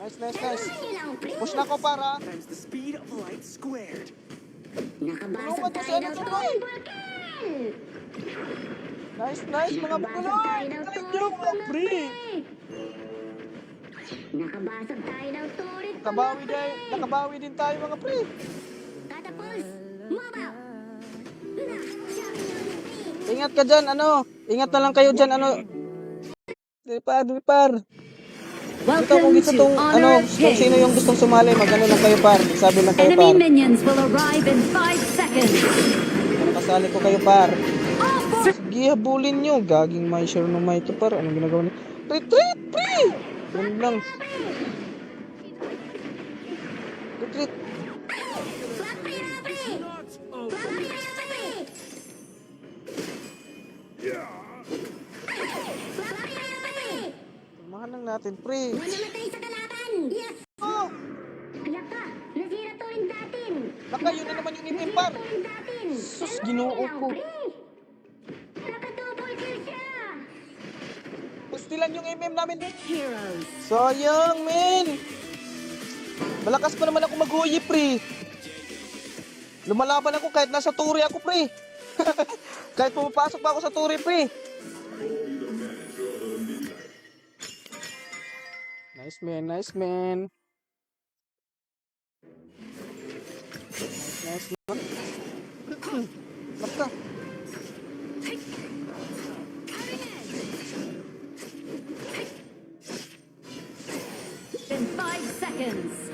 Nice, nice, nice. Push na ko para. Times the speed of light squared. Tulungan ko si ano to, pre. Nice, nice, mga bukulong. Galing nyo, mga pre. Nakabasag tayo ng turit. Nakabawi din tayo, mga pre. Katapos, mabaw. Ingat ka dyan, ano. Ingat na lang kayo dyan, ano. Par. Dito kung gusto tong, ano, kung sino yung gustong sumali, mag-ano lang kayo, par. Sabi lang kayo, par. Enemy minions will arrive in 5 seconds. Kasali ko kayo, par. Sige, habulin nyo. Gaging may share no may ito, par. Anong ginagawa niyo? Retreat, pre! Yun lang. Retreat. Mahal lang natin, pre. Namatay sa kalaban. Yes. Oh! Kaya ka, nasira to rin datin. Baka yun na naman yung ipin, par. Rin datin. Sus, ginoo ko. Nakatupol kill siya. Pustilan yung MM namin. Heroes. Sayang, men. Malakas pa naman ako mag-uyi, pre. Lumalaban ako kahit nasa turi ako, pre. Kahit pumapasok pa ako sa turi, pre. Nice, man. Nice, man. Nice, man. Basta. In 5 seconds.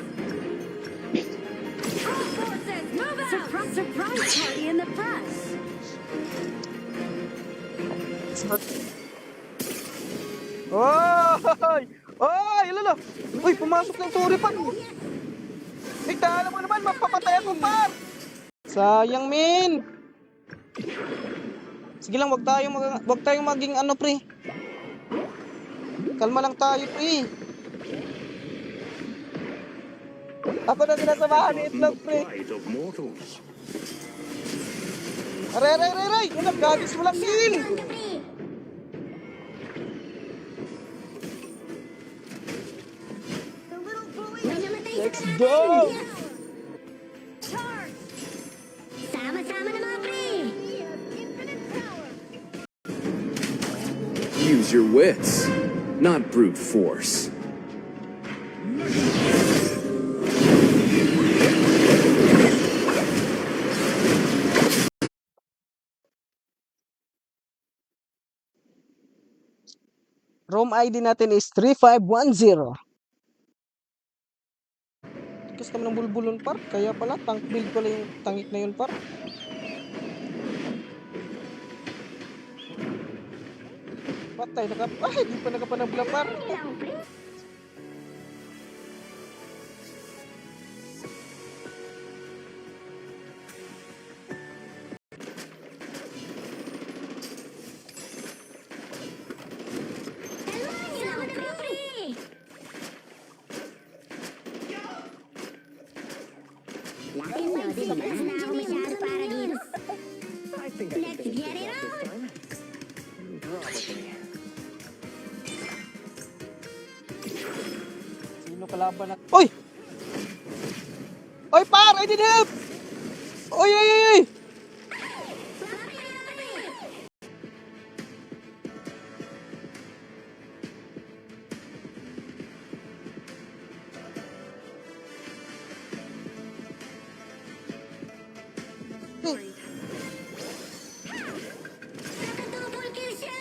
All forces, move out! Surprise party in the press. Oy! Oy! Lalo! Uy, pumasok ng turi pa, no? Alam mo naman, mapapatay ako, par! Sayang, min! Sige lang, wag tayong maging ano, pre. Kalma lang tayo, pre. Ako na sinasamahan ni Itlog, pre. Pride of mortals. Aray! Yun ang gadis mo lang, kill! Let's go! Sama-sama na mga pre. Use your wits, not brute force. Room ID natin is 3510. Tikas naman ng bulbulon, par. Kaya pala, tank build pala yung tangik na yun, par. Patay, di pa nakapanabla, par. Laking no, di ba? Na ako masyado para dito. I think I Let's can finish get this it up this on. time. Probably. Sino kalaban na? Oy! Oy, par! I need help! Oy! Nakatupol kill siya.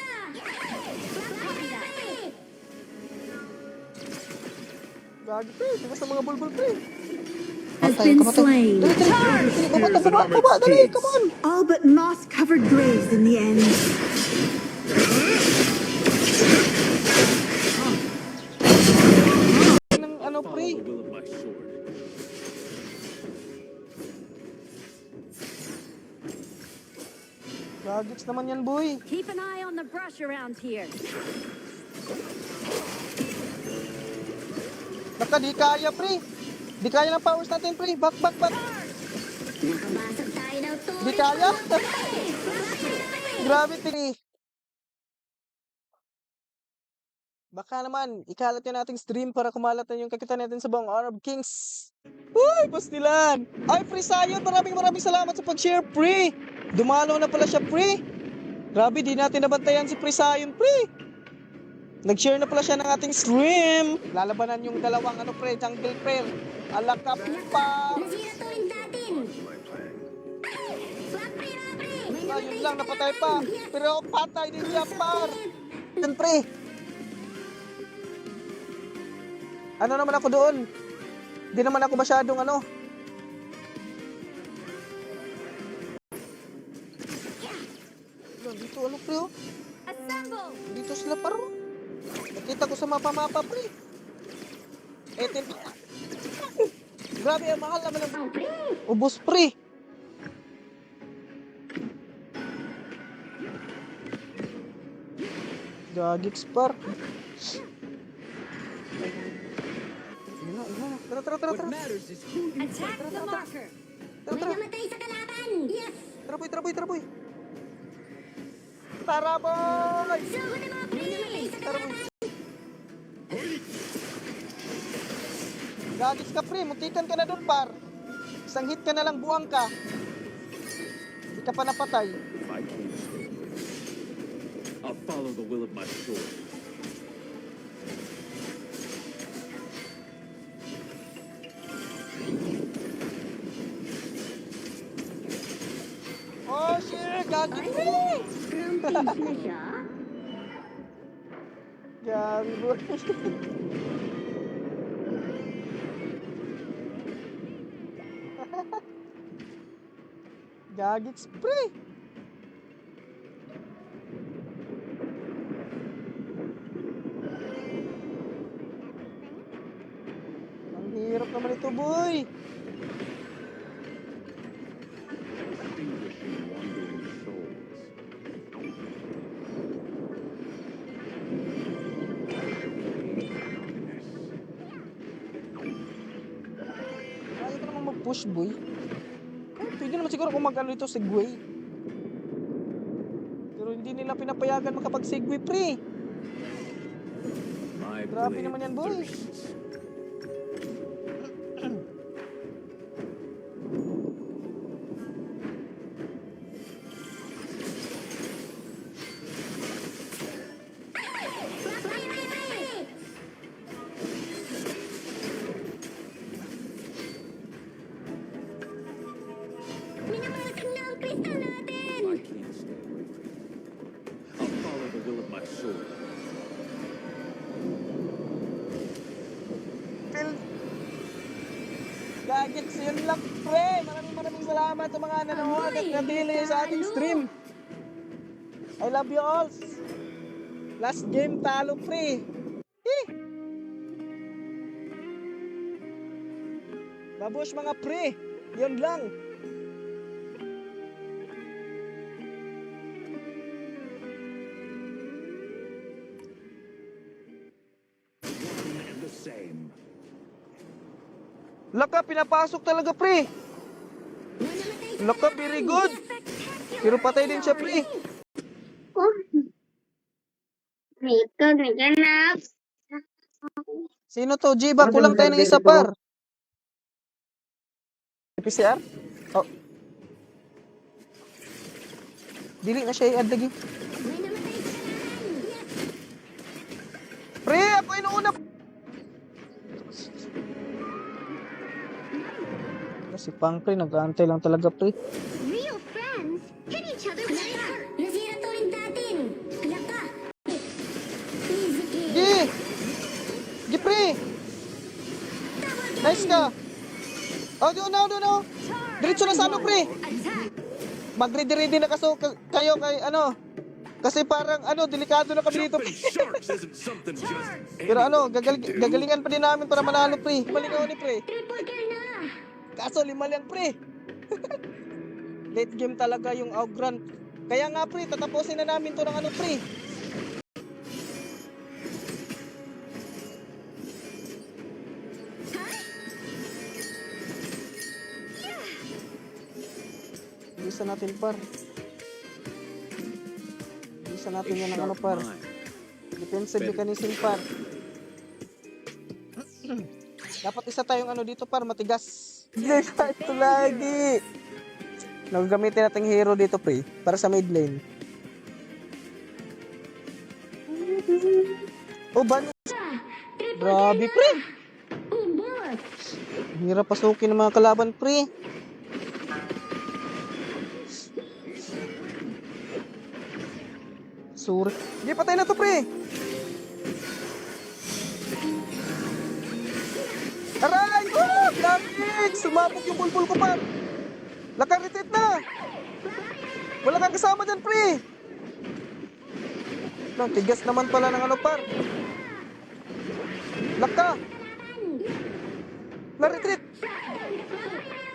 Gagi, pre. Tikas ng mga bulbul, pre. Has been slain. Baba, dali, come on! All but moss-covered graves in the end. Ng ano, pre. The will of my sword. Gagits naman yan, boy. Keep an eye on the brush around here. Baka di kaya, pre. Di kaya ng powers natin, pre. Back. Nakabasag tayo ng tuloy. Di kaya. Grabe, pre. Baka naman, ikalat yun nating stream para kumalat na yung kakitan natin sa buong Arab Kings. Uy, pastilan! Ay, Pre Sayon, maraming salamat sa pag-share, Pre! Dumalaw na pala siya, Pre! Grabe, di natin nabantayan si Pre Sayon, Pre! Nag-share na pala siya ng ating stream! Lalabanan yung dalawang, Pre, jungle Pre. Alakap pa! Nasira to rin natin. Wapre, wapre. May Ah, yun namatay lang, sa napatay pa. kalaban. Pero patay din siya, par. Yan, pre. Ano naman ako doon? Di naman ako masyadong Dito, pre, oh. Assemble! Dito sila, paro. Nakita ko sa mapa-mapa, pre. 18. Grabe, ang mahal naman ang ubos, pre. Gagix, par. Tara. What matters is who you Attack the marker! May namatay sa kalaban. Yes. Tara, boy. Tara, boy! Sugod na mga pre. May namatay sa Tara, kalaban. boy. Gagix ka, pre. Mutikan ka na doon, par. Isang hit ka na lang, buwang ka. Hindi ka pa napatay. if I can't stay here. I'll follow the will of my sword. Oh, shit! Gagix, pre! Rampage na siya. Gabi, boy. Gagix, pre! Ang hirap naman ito, boy! Distinguishing wandering souls. Kaya ka naman mag-push, boy. Pwede naman siguro kung mag-ano ito, segway. Pero hindi nila pinapayagan makapag-segway, pre. My Grabe blade naman yan, boy. thirsts. Minamasag na ang kristal natin. I can't stay away from it. I'll follow the will of my sword. Phil. Gagets, yun lang, pre. Maraming salamat sa mga nanonood at nadili sa ating stream. I love you all. Last game, talo, pre. Eh. Babush, mga pre. Yun lang. And the same. Laka, pinapasok talaga, pre. Laka, very good. Pero patay din siya, pre. Ito, naganap. Sino to? Jiba, kulang tayo ng isa, par. PCR? Oh. Dili na siya i-add lagi. May namatay sa kalaban. Yes. Pre, ako inuuna. Si Pang, pre, nag-aantay lang talaga, pre. Real friends hit each other with anger. Nasira to rin natin. Laka. Easy kill. Gi! Gi, pre! Nice ka! Oh, doon na. Diretso na sa ano, pre? Attack! Mag-ready na kayo kay ano. Kasi parang delikado na kami dito. Jumping sharks isn't something just Pero anyone can do. gagalingan pa din namin para manalo, pre. Malingaw ni, pre. Triple kill na. Kaso 5 lang, pre. Late game talaga yung Augran. Kaya nga, pre, tatapusin na namin to ng pre. Bisa natin, par. Bisa natin yan ng par. Sharp mind. Defensive mechanism, par. Dapat isa tayong ano dito, par, matigas. Hindi, ito lagi. Gagamitin natin hero dito, pre, para sa mid lane. Oh, ban. Grabe, pre. Ubos! Hirap pasukin ng mga kalaban, pre. Sorry. Hindi, patay na to, pre. Aray! Oh, damage! Sumabog yung bulbul ko, par. Laka-retreat na. Wala kang kasama dyan, pre. Ang tigas naman pala ng ano, par. Laka. Na-retreat.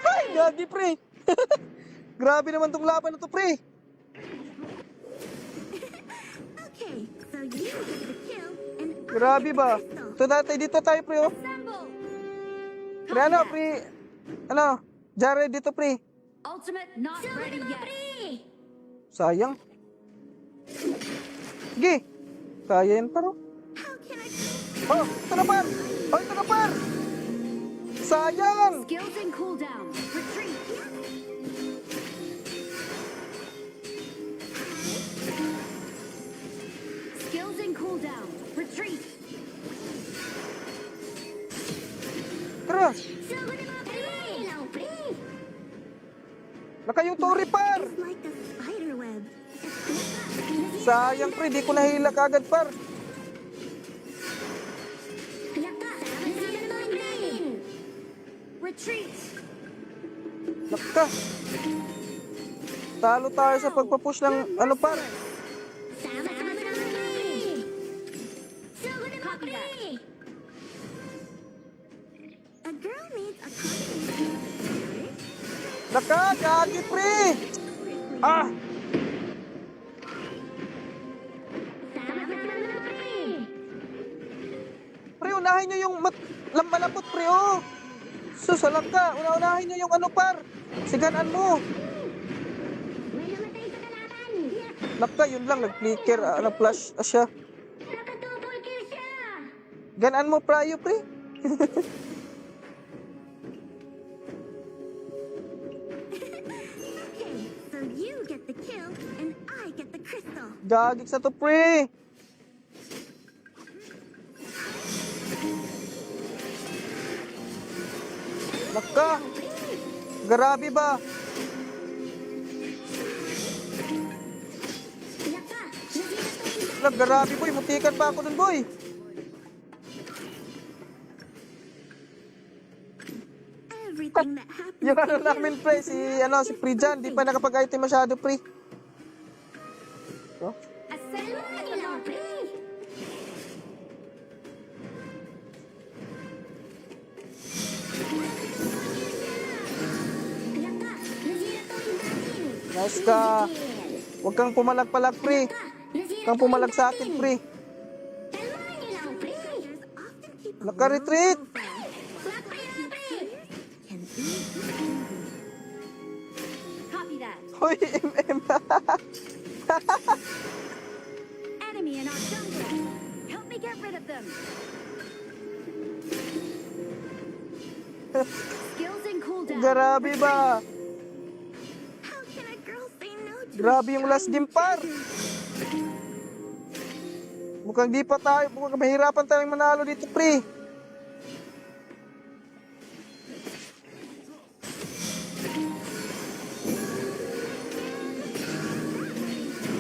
Ay, gagi, pre. Grabe naman tong laban na to, pre. Okay, so you get the kill, and I Grabe get ba? the crystal. Ito dati, dito tayo, pre, oh. Assemble! Pre, ano, pre. Ano, Jared, dito, pre. Ultimate not ready yet. Sayang. Sige. Kaya yan, paro. How can I Oh, ito na, par. Oh, ito na, par. Sayang. Skills and cooldown. Retreat. Skills and cooldown. Retreat. Tara. Sugo na mga pre! Ilaw, pre! Naka yung tori, par. It's like a spider web. Sayang, pre. Di ko nahila kagad, par. Laka! Nasira na mga natin! Retreat. Naka. Talo tayo sa pagpapush ng ano, par. Sama-sama na mga pre! Sugo na mga Copy pre! that. A girl needs a combination of spirit, Naka, gagi, pre. Ah. sama-sama na mga pre! Pre, unahin nyo yung malapot, pre, oh. Susalang ka. Unahin nyo yung ano, par. Siganan mo. May namatay sa kalaban! Naka, yun lang. Nag-flicker. Na-flash siya. Nakatupol kill siya! Ganan mo, prayo, pre. Okay, so you get the kill, and I get the crystal. Gagik sa to, pre. Naka. Grabe ba? Laka! Nasira to yung Grabe, boy. Mutikan pa ako dun, boy. everything that happens Yung ano to namin, you pre. is Si Prijan. Di pa nakapag-item masyado, pre. Oh. Assemble Ay, at the ilaw, mark. pre! Laka! Nasira to yung natin! Nice ka. Huwag kang pumalag-palag, pre. Laka! Huwag Nasira kang to pumalag yung sa akin, natin! pre. Kalmahan niyo lang, pre! Naka-retreat. Black pre lang, pre! Copy that. Hoy, MM. Enemy in our jungle. Help me get rid of them. Skills and cooldown. Grabe ba? How can a girl say no to Grabe yung last game, par. Mukhang di pa tayo. Mukhang mahirapan tayong manalo dito, pre.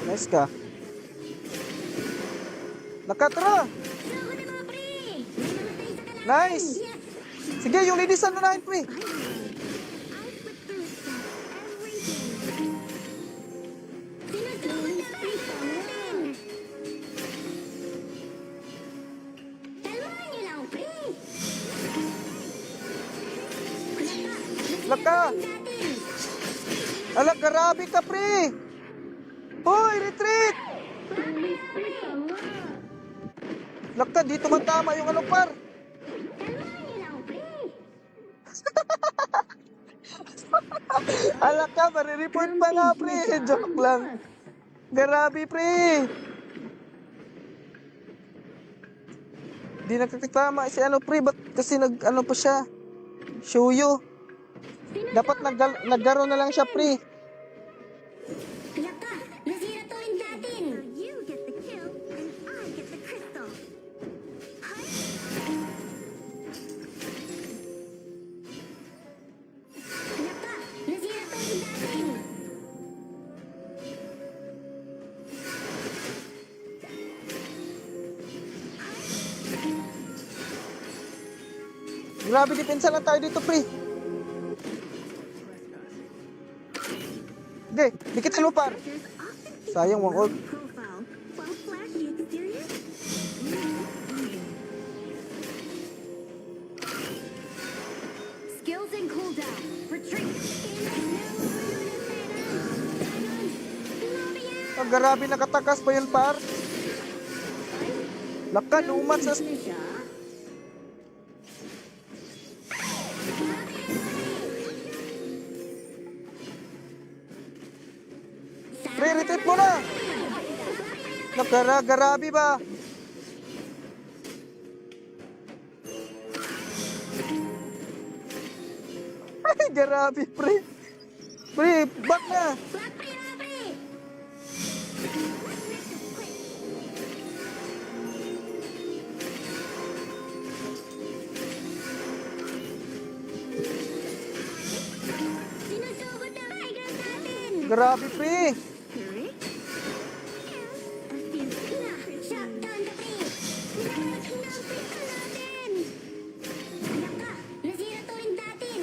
Nice ka. Nakatara. Sugo na mga pre! May namatay sa kalaban! Nice. Sige, yung ladies na nahin, pre. I flip through stuff every day. Sinusugo na pre! Kalmahan niyo lang, pre! Laka. Natin! Ala, grabe ka, pre. Hoy, retreat. Laka, dito man tama yung ano, par. Kalmahan niyo lang, pre! Ala ka, marireport pa nga, pre. Joke lang. Grabe, pre. Di nakakitama si ano pre, ba't kasi nag ano pa siya? Shuyo. Dapat naggaro na lang siya pre. Laka, nasira to rin natin. You get the kill, and I get the crystal. Laka, nasira to rin natin. Grabe, depensa lang tayo dito pre. Okay, dikitin mo par. Sayang, wang orb. Profile. Well, flashy, you serious? Skills and cooldown. Retreat. Oh, grabe, nakatakas pa yun par. Laka, lumat sa... Pre, retreat mo na! Garabi ba? Ay, garabi, pre. Pre, back na! Sinusugod na migrant natin. Grabe, pre. Shutdown the tree. Pinapalaki na ang pista natin. Laka, nasira to rin natin.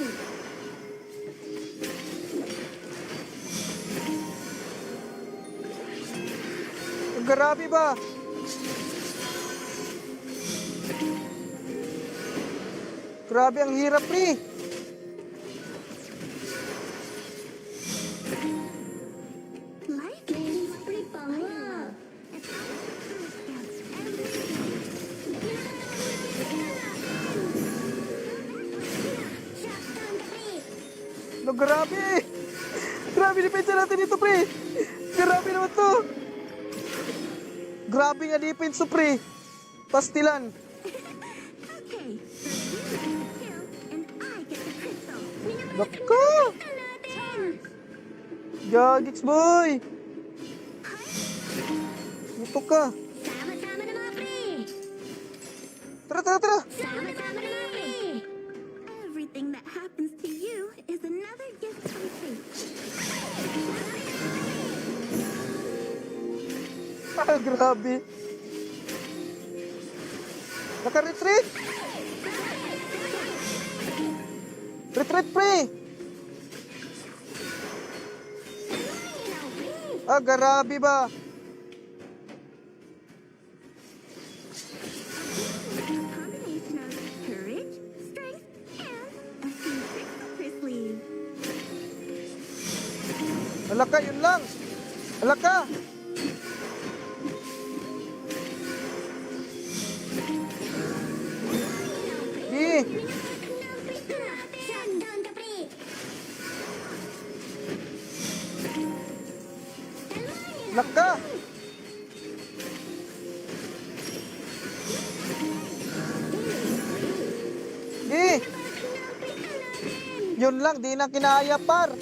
Grabe ba? Grabe, ang hirap, pre. Life is pretty bangla. Shutdown the tree. No, grabe. Grabe, depensa natin dito, pre. Grabe naman to. Grabe nga defense to, pre. Pastilan. Okay, so you get the kill, and I get the crystal. Nako. Natin. Gagix, boy. Ito ka. Sama-sama na mga pre. Tara, tara, tara. Sama-sama na mga pre. Everything that happens to you is another gift from fate. Ah, grabe. Naka-retreat. Retreat, pre. Ah, grabe ba? Combination of courage, strength, and a few tricks up her sleeve. Alaka, yun lang. Alaka. Di. Shutdown the pre. Laka. Di. Yun lang, di na kinaya par.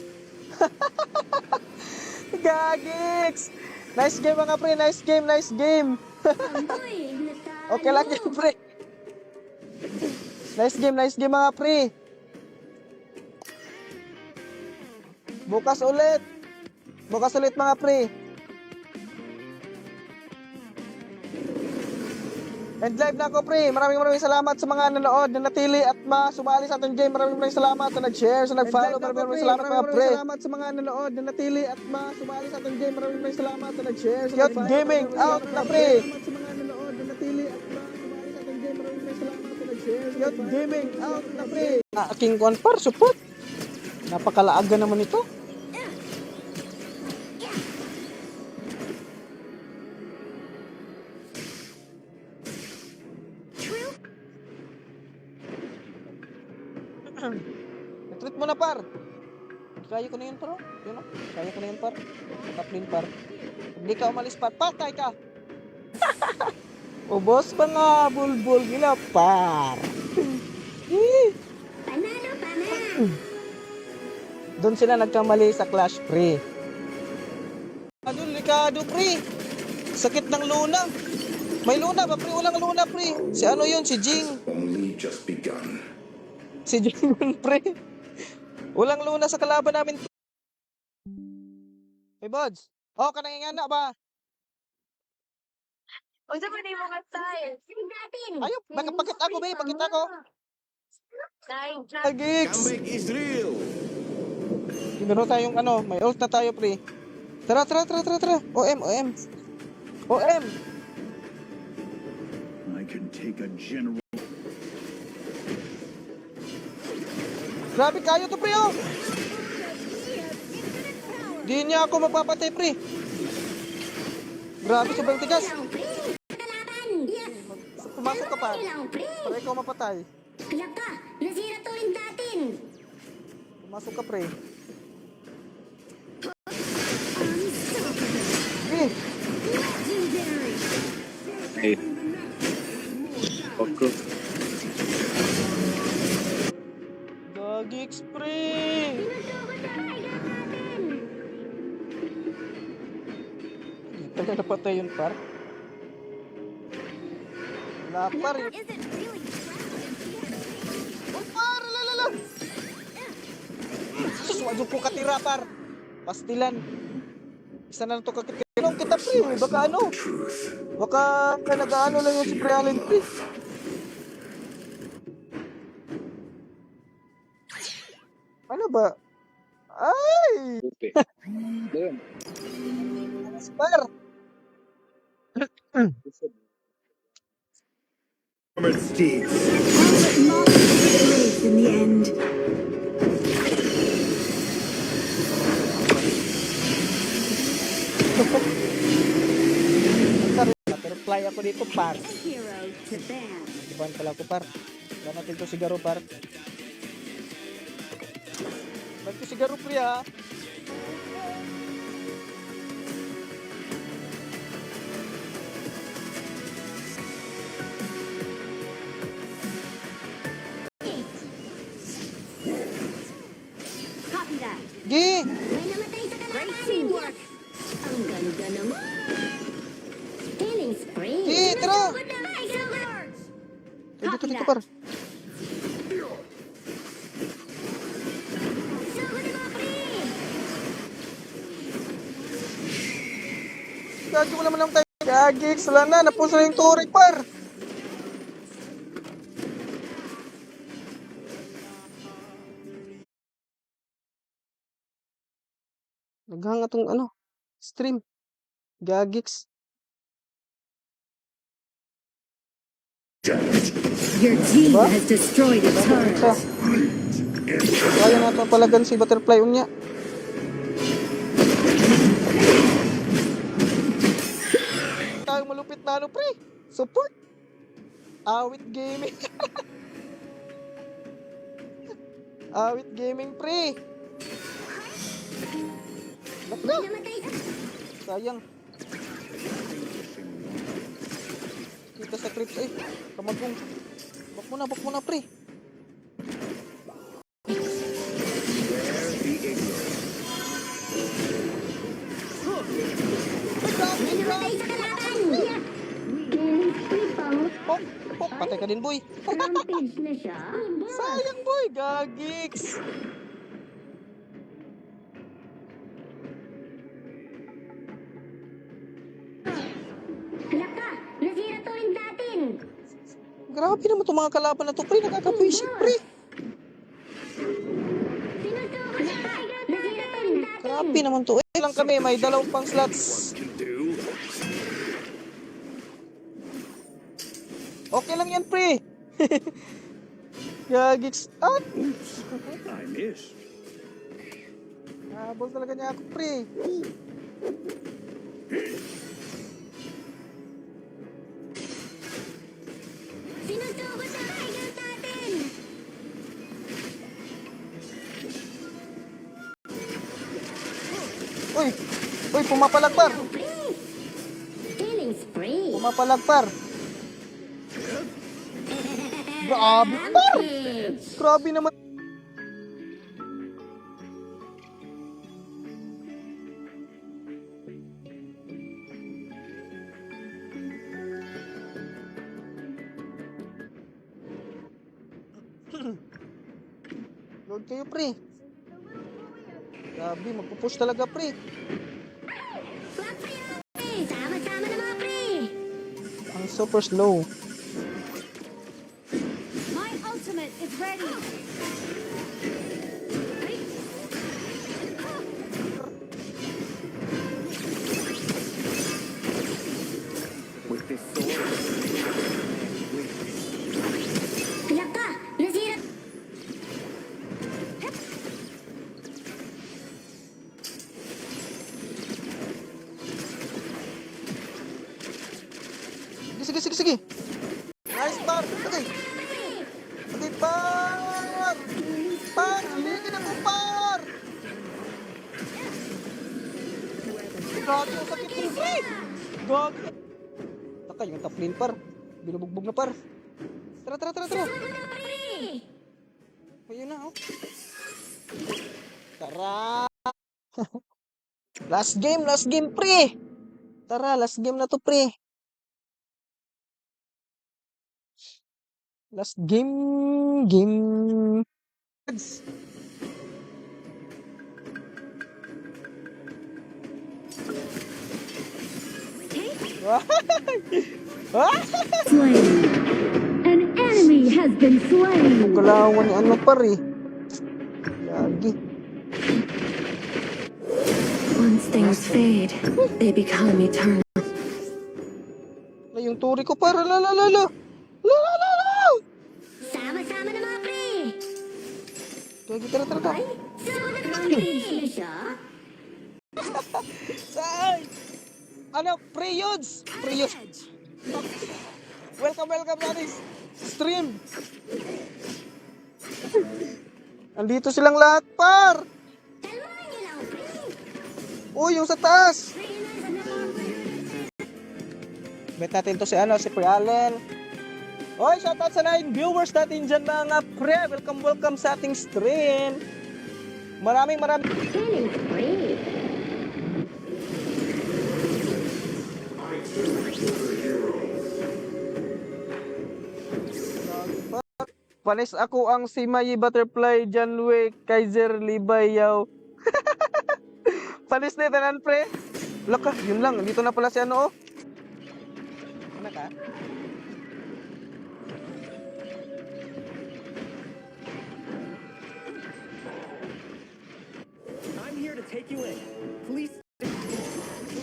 Gagix. Nice game mga pre, nice game, nice game. Okay lang yun pre. Nice game mga pre. Bukas ulit. Bukas ulit mga pre. And live na ako pre. Maraming salamat sa mga nanood na natili at sumali sa ating game. Maraming salamat sa nag-share, sa nag-follow. Maraming salamat mga pre. Salamat sa mga nanood na natili at sumali sa ating game. Maraming salamat sa nag-share, sa nag-follow. Gaming out na pre. Salamat sa mga nanood na natili at sumali sa ating game. Maraming salamat sa nag-share, sa gaming out na pre. Aking konpar support. Napakalaaga naman ito. Retreat mo na par. Kaya ko na yun par. Yun o. Kaya ko na yun par. Taplin par. Hindi ka umalis par. Patay ka. Ubos pa nga, bulbul nila, par. Panalo pa na. Doon sila nagkamali sa Clash, pre. Ano, likado, pre. Sakit ng luna. May luna ba, pre? Walang luna, pre. Si ano yun? Si Jing. Only just begun. Si Jing yun, pre. Walang luna sa kalaban namin. Hey, Bods. Oh, kanang ingana ba? O sa man mo katay. Natin. Ayop, pakit ako, be. Pakit ako. Nine. Gigs. is real. Meron tayong ano, may ult na tayo, pre. Tara. OM. I can take a general. Grabe kayo to, pre, oh. Di niya ako mapapatay, pre. Grabe, sobrang tigas. Lang, pre. Kalaban. Yeah. Pumasok ka pa. Lang, pre. Para ikaw mapatay. Kaya ka. Nasira to rin natin. Pumasok ka, pre. Unstoppable. Eh, Legendary. Hey. Fucker. Gagigs, pre. Sinusugot sa kaigan natin. Taga napatay yun, par. Wala, par. Is it really Oh, par, lalala. Sus, wadyo ko katira, par. Pastilan. Isa na lang to kakit. Ano kita, pre? Baka ano? Truth. Baka nag-ano lang yung si Pre Allen, pre. Ano ba? Ay! Upe. Doon. Par! Armored steeds. in the end? Butterfly ako dito, par. A hero to ban. Iban pala ako, par. Iban natin to sigaro, par. Iban to sigaro, pre, ha. Copy that. Gi! May namatay sa Great kalaban. teamwork. Ang ganda naman. Healing spray. Gi, tara! Sinusugot sa kaigan. Dito, par. Sugod mo, pre. Gagi mo naman lang tayo. Gagigs, wala na. Napuso na yung turret, par. Naghanga tong ano, stream. Gagigs. Your team Diba? has destroyed a turret. Isa. Kaya na ito palagan si Butterfly unya. Tayong malupit na ano, pre. Support. Awit gaming. Awit gaming, pre. Nakna. May namatay sa Sayang. Kita sa creeps eh. Kamagong. Bak mo na, pre. May namatay sa kalaban. Yeah. Healing spray pang. Pok, patay ka din, boy. Rampage na siya. Sayang, boy. Gagigs. Hala ka. Nasira to rin natin. Grabe naman itong mga kalaban na to, pre. Nakakapwisit, pre. Sinusugot sa kaigan. Nasira to rin natin. Grabe naman to. Eh, lang kami. May 2 pang slots. Can do. Okay lang yan, pre. Gagigs. Ah, I missed. habol talaga niya ako, pre. Sinusugot sa kaigan natin. Uy, pumapalagpar. Healing spray. Pumapalagpar. Grabe, par! Grabe naman. Load kayo, pre. Grabe, magpupush talaga, pre. Sama-sama na mga pre! Ang super slow. My ultimate is ready. With this sword, Laka! Nasira! Sige, sige, sige, sige. Nice, par. Okay. Okay, par. Par, hindi na po, par. Grabe, ang sakit ng pre. Grabe. Taka, yung top lane, par. Binubugbog na, par. Tara, tara, tara, tara. Ayun na, oh. Tara. Last game, pre. Tara, last game na to, pre. Last game. Slain. An enemy has been slain. Kalawan ni ano par eh. Lagi. Once things fade, they become eternal. Na yung turi ko par. La. Sama-sama na mga pre! Lagi, tara. Sunod siya? Saan? Ano? Pre-yuds. Welcome sa ating stream. Andito silang lahat par. Kalmahan niyo lang, pre! Uy, yung sa taas. Bet natin to si Pre Allen. Hoy, shoutout sa 9 viewers natin dyan mga pre. Welcome sa ating stream. Maraming. Feeling free! Panis ako ang si Mayi Butterfly, Janway, Kaiser, Libayaw. Panis na tanan pre. Laka, yun lang. Dito na pala si ano oh. Ano ka? I'm here to take you in. Please.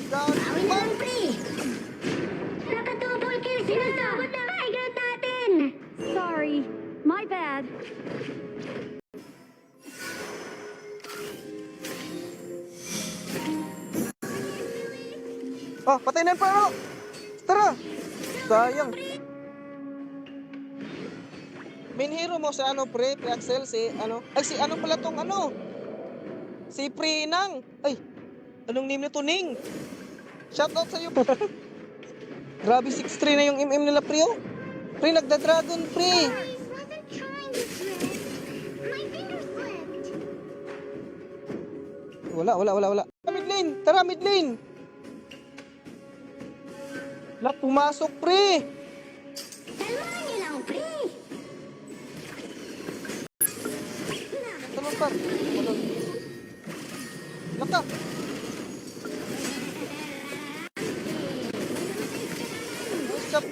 Down. Awin na lang, pre! Nakatubol kill sila! High ground natin! Sorry, my bad. Oh, patay na yung paro. Tara. Sayang. Main hero mo sa ano pre, Pre-Axel, si ano pala tong ano? Si Prinang. Ay, anong name nito, Ning? Shoutout sa iyo. Grabe 6-3 na yung MM nila pre oh. Pre, nagda-dragon pre. I wasn't trying to slip. My finger slipped. Wala. Mid lane, tara mid lane. Lahat pumasok pre. Kalmahan niyo lang, pre! Tama par. Laka. Usap.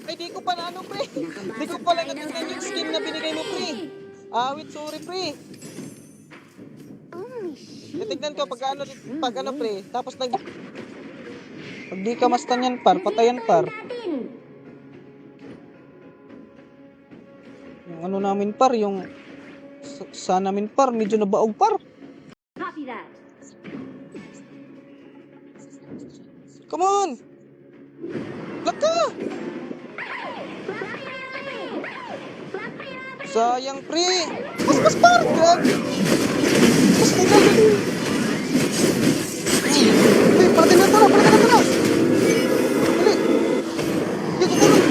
Ay, di ko pa na ano, pre. Di ko pala natingnan yung skin na binigay mo, pre. Wait, sorry, pre. Titignan ko pag ano, pre. Tapos pag di ka mastan yan, par. Patayan, par. Yung ano namin, par. Yung sa namin, par. Medyo nabaog, par. Copy that. Come on! Laka! Sayang, pre! Mas par! Grabe! Mas tagal! Uy, parating na tara! Dali! Dito, tulong!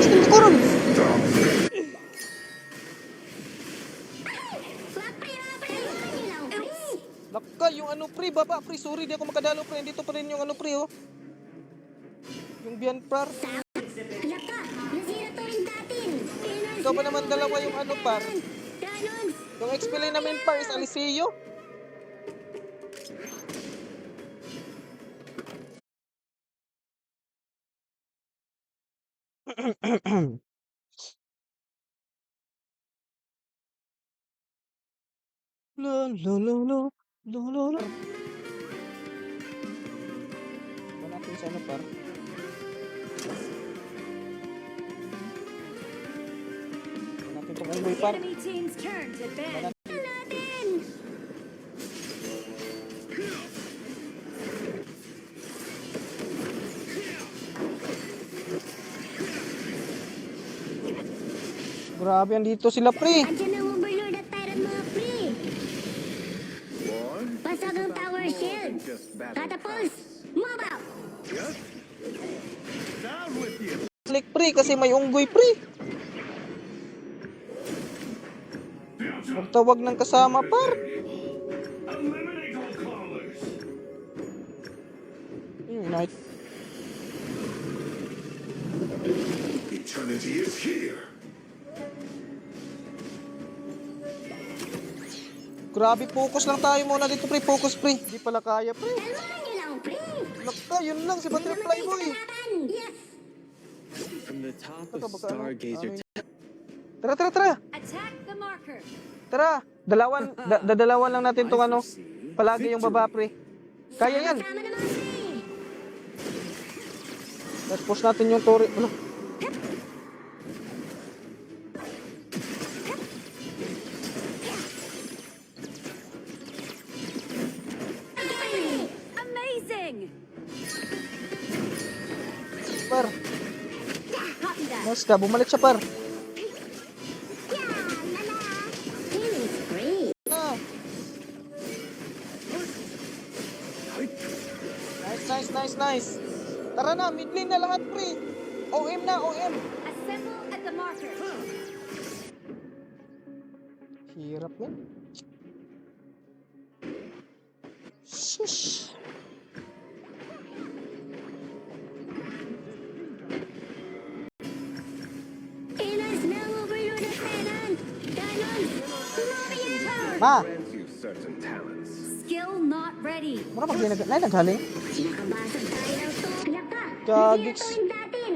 baba, pre. Sorry, di ako makadalo, pre. Dito pa rin yung ano, pre, oh. Yung Bianpar. Laka, nasira to rin natin. Ikaw ba naman dalawa yung ano, par? Ganon. Yung XP lane namin, par, is Aliseo. Lo, lo, lo, lo, lo, lo, lo. Ba natin sa ano, par? Ba natin itong Envoy, par? Enemy team's turn to Ba bend. natin? Natin. Grabe, andito sila, pre. Andiyan ang overlord at tyrant mga pre. Lord, Pasag ang tower shield. just battle. Catapults. Move out. Yes? Down with you. Click, pre, kasi may unggoy, pre. Magtawag ng kasama, par. Eliminate all callers. Unite. Eternity is here. Grabe, focus lang tayo muna dito, pre. Focus, pre. Hindi pala kaya, pre. Kalmahan niyo lang pre. Lakta, yun lang. Si Butterfly Boy. Yes. From the top Ito, of baka ano, Stargazer ano yun? Tara, tara, tara. Attack the marker. Tara. Dalawan lang natin tong ano. Palagi yung baba, pre. Kaya yan. Sama naman pre. Let's push natin yung Tori. Ano? Amazing. Par. Copy that. Nice ka. Bumalik siya, par. Killing spree. Na. Nice. Tara na. Mid lane na lahat, pre. OM na, OM. Assemble at the marker. Hirap yan. Shush. Inas ng overlord at tyrant. Ganon. Sumami yan. Ma. Grants you certain talents. Skill not ready. Mura pag naghaling. Nakabasag tayo ng to. Laka, Gagiks. nasira to rin natin.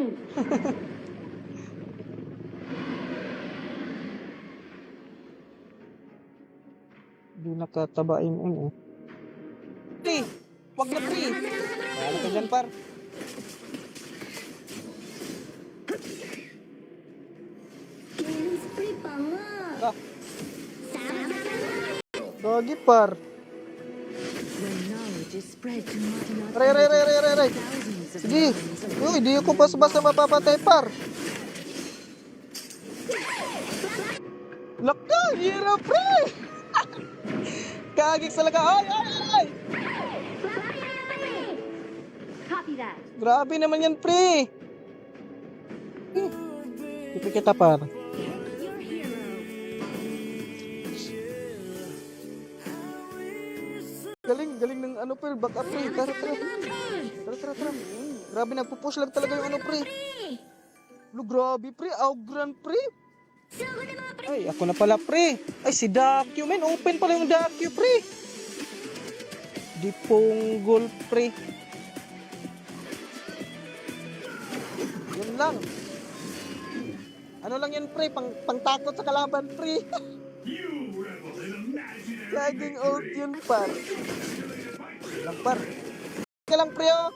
Hindi nakatabain ano. Pre! Wag na, pre! Ano ka dyan, par? Killing spree pa nga. Ah, Sama naman. gagi, par. When knowledge is spread to not Aray. thousands of Sige. minds of Uy, di ako basta mapapatay, par. Laka! Hirap, pre! Kagiks talaga. Ay! Copy that. Grabe naman yan, pre! Ipi kita, par. Your hero. Galing ng ano, pre. Back up, pre. Tara. Grabe, nagpupush lang talaga yung ano, pre. Lo, grabe, pre. Augran, pre. Sugod na mga pre. Ay, ako na pala, pre. Ay, si Dacu, men. Open pala yung Dacu, pre. Di ponggol, pre. Yun lang. Ano lang yan, pre? Pangtakot sa kalaban, pre. Laging out yun, par. Lang, par. Ka lang, pre, oh.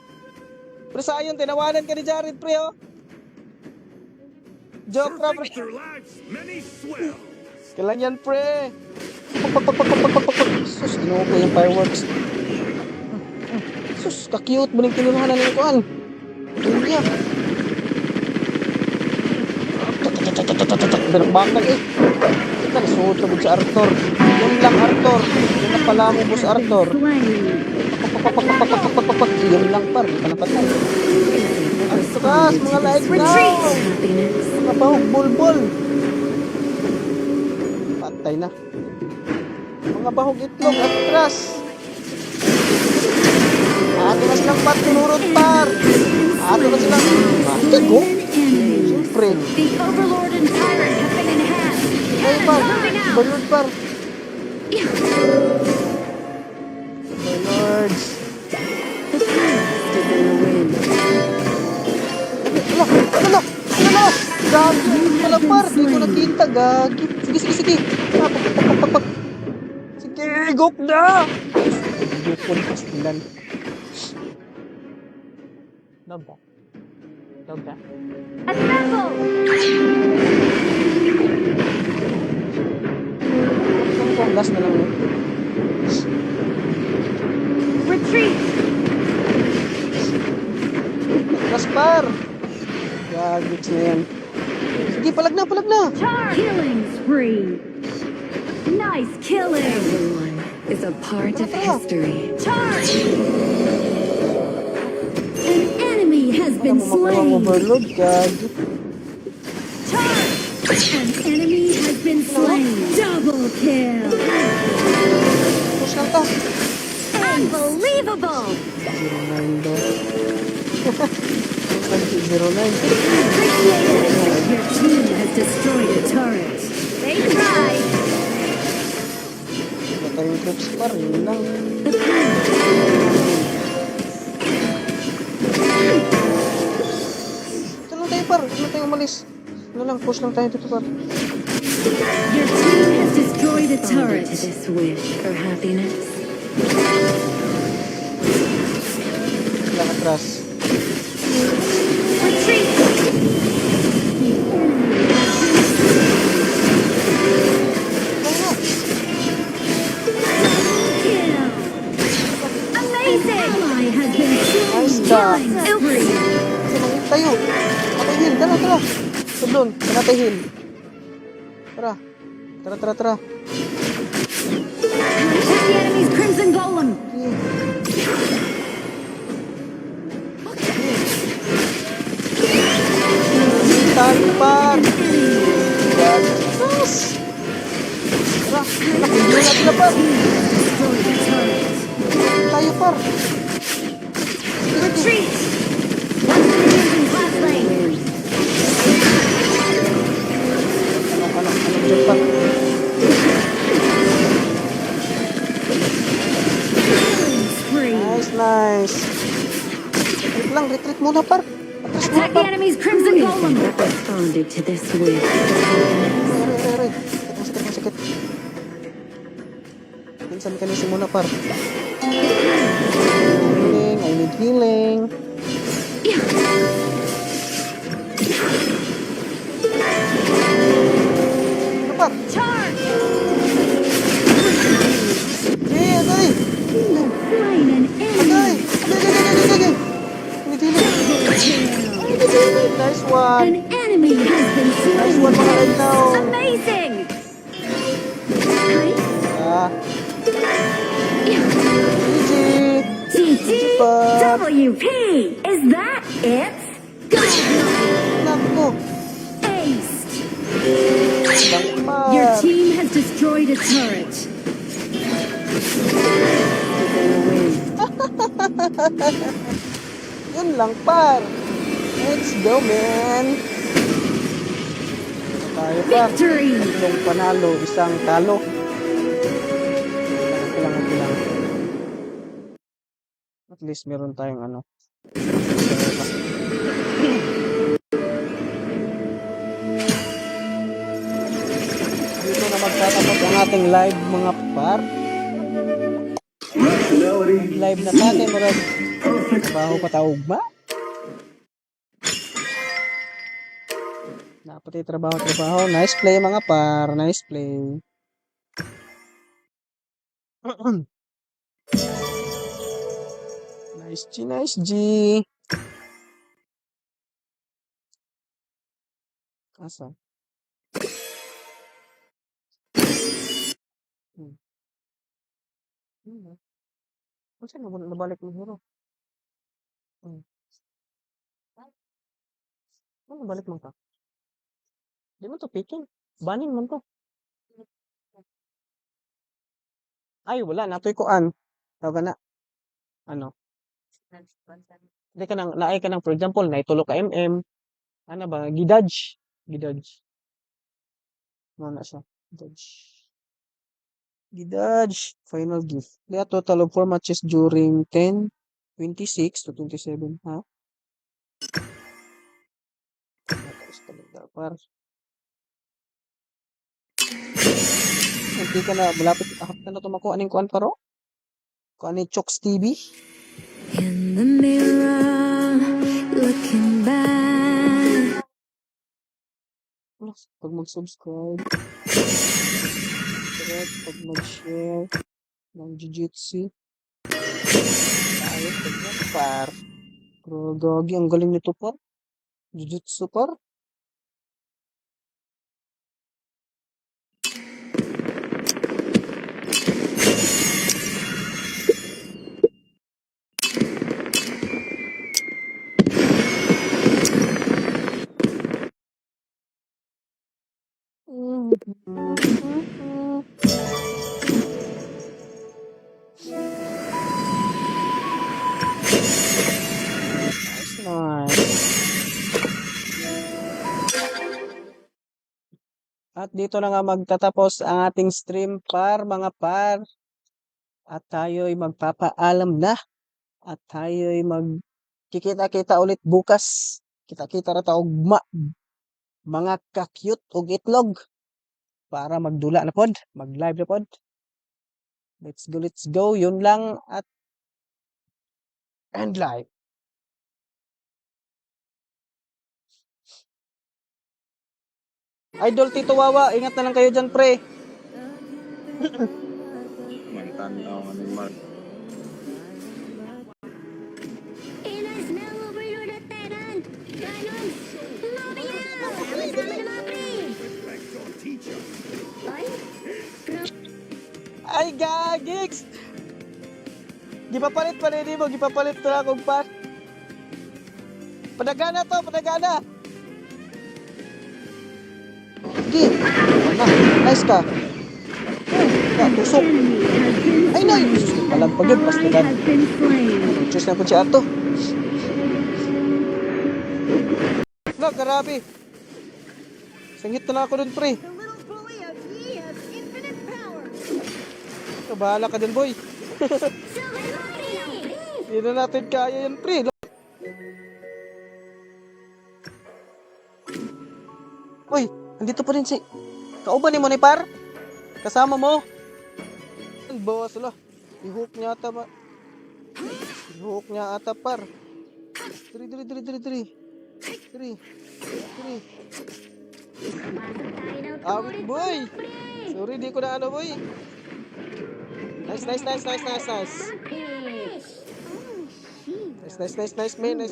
Pre, sayon, tinawanan ka ni Jared, pre, oh. Joke ra, pre. Their lives, many swell. Kailan yan, pre? Sus, ginuha ko yung fireworks. Sus, ka-cute. Muling kinuha na nila ko, al. Tunya. Bakal, eh. Ito, nasuot na si Arthur. Yun lang, Arthur. Yun lang pala mo, boss Arthur. Yun lang, par. Di pa napatay. Atras, mga like now. Mga bahog, bulbul. Patay na. Mga bahog itlog, atras. Ato na silang par, tinurot par. Ato na silang, go. Siyempre. The Overlord and Tyrant have been enhanced. Ay, par. Balord par. Balords. The past is in the wind. Ala. Gagi. Wala par. Di ko nakita, gagi. Sige. Pak. Sige, gop na. Gupon pastilan. Doga. Assemble! Gas na lang yun. Retreat! Gaspar! Gagits na yan. Sige, palag na. Killing spree! Nice killing! Everyone is a part of history. Charge! An enemy has been slain! Overload, gagi. Charge! An enemy has been slain! Double kill! Push lang to. Unbelievable! 09 daw. 09. Appreciate it! Your team has destroyed a turret. They tried! Matay yung troops pa rin lang. The past Ito lang tayo par. Ito lang tayo umalis. Ano lang, push lang tayo dito par. Your team has destroyed a turret. To this wish for happiness. Lang atras. Retreat! Kill! Amazing! Ally has been Nice slain! da. Killing spree! Ito, tayo. Matay heal. Tara. Sablon, matay heal. Tara. Attack the enemy's crimson golem! Tanpar. Gagas. Tara. Nakindi na sila par. Destroyed a turret. Tayo par. Retreat! One using class lane! Anong dyan par. Killing spree! Nice. Retreat muna par. Atras muna Attack the par. enemy's crimson golem! Responded to this wish. Aray. Sakit. Pinsan ka nisi muna par. Healing. I need healing. Ano par? Charge! Agay. Slain an enemy! Agay. Need healing. Nice one. An enemy has been Nice slain! one mga lagnaw. Amazing! GG. TTWP! Is that it? Nako. Aced! Dampar. Your team has destroyed a turret. Yun lang par. Let's go man. Tayo par. Victory! Tatlong panalo, isang talo. Kailangan. At least meron tayong ano. Dito na magtatapos ang ating live mga par. Live na tayo, marag trabaho patawag ba? Dapat trabaho. Nice play mga par, nice play. Nice G. Asa? Kung saan nabalik mo hero? Ano nabalik mo ka? Di mo to picking. Banin mo to. Ay, wala. Natoy ko an. Tawag na. Ano? Di ka nang, naay ka nang, for example, naitulo ka ano ba, gidodge. Gidodge. Ano na siya? Gidodge. Gidodge. Final gift. Di a total of 4 matches during 10, 26 to 27. Ha? Tapos talaga, par. Hindi ka na, malapit, ahap na na tumakuha ng kuan paro? Kuan ni Chokes TV? In the mirror, looking back. Ano, pag mag-subscribe, correct, pag mag-share ng Jiu-Jitsu, ayos, pag par. Pero gagi, ang galing nito par. Jiu-Jitsu par. Nice, nice. At dito na nga magtatapos ang ating stream par mga par. At tayo'y magpapaalam na. At tayo'y magkikita-kita ulit bukas. Kita-kita ra taog mga ka-cute og itlog para magdula na pod, mag-live na pod. Let's go, let's go. Yun lang at end live. Idol Tito Wawa, ingat na lang kayo dyan, pre. Inas na overload at Tenan! Ganon! Mobile! Sama-sama na mga pre! Ay? Ay, gagigs! Gipapalit pa rin mo, gipapalit na akong par. Padagana to, padagana! Sige, na, nice ka. Tusok. Enemy has been Ay, nay! Palang pagod, Ally pastigan. has been slain. Diyos na po siya ato. No, grabe. Sangit na ako dun, pre. The little bully of ye has infinite power. Bahala ka dun, boy. Sabay mga pre! Hindi na natin kaya yan, pre. Uy, andito pa rin si... Kauban ni mo ni par? Kasama mo? Bawas lah. I-hook niya ata ba? I-hook niya ata par. Diri. Awit boy. Sorry, di ko na ano boy. Nice. Nice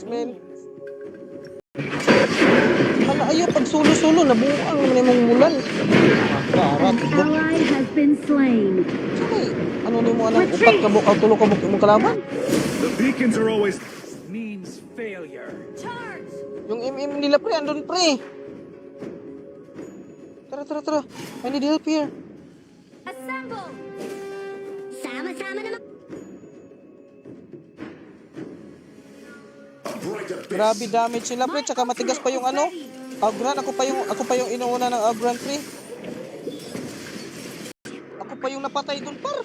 man. Hala, ayaw, pag solo-solo, nabuang naman yung mulan. Karat, An ally has been slain. Sorry, ano ni mo anang upat ka bukaw, tulo ka bukaw mong kalaban? The beacons are always. Means failure. Yung MM nila pre, andun pre. Tara. I need help here. Assemble! Sama-sama na mga... Grabe damage sila pre, tsaka matigas pa yung ano. Agran, ako pa yung inuuna ng Agran pre. Ako pa yung napatay dun par.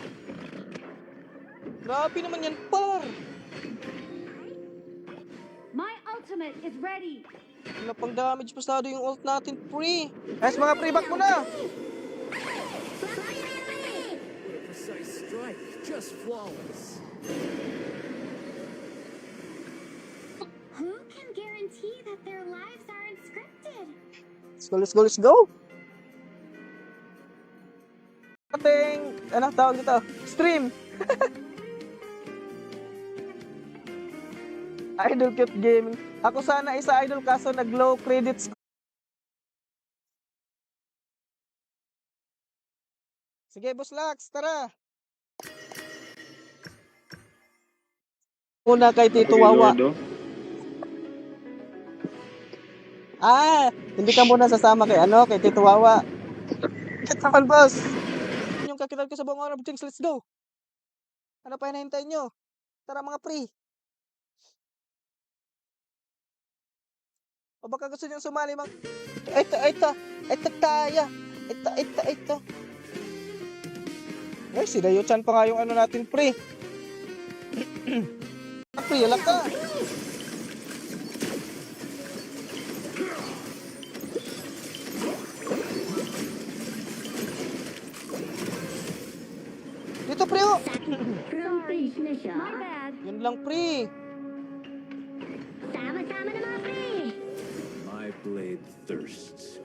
Grabe naman yan par. My ultimate is ready. Wala pang damage pasado yung ult natin pre. Guys mga pre, back mo na. Precise strike, just flawless. Who can guarantee that their lives aren't scripted? Let's go. Ating, ano tawag dito? Stream. Idol Cute Gaming. Ako sana isa idol kaso nag-low credits. Sige, Boss Lax, tara. Una kay Tito Wawa. Hindi ka muna sasama kay kay Tito Wawa. Kataman, boss. Yung kakitan ko sa buong araw, things, let's go. Ano pa hinahintay nyo? Tara mga pre. O baka gusto niyong sumali mga... Ito tayo. Ito. Ay, si Dayo-chan pa nga yung ano natin, pre. Pre, alam ka. Dito, pre, oh. Rampage na siya. My bad. Yun lang, pre. Sama-sama na mga pre. My blade thirsts.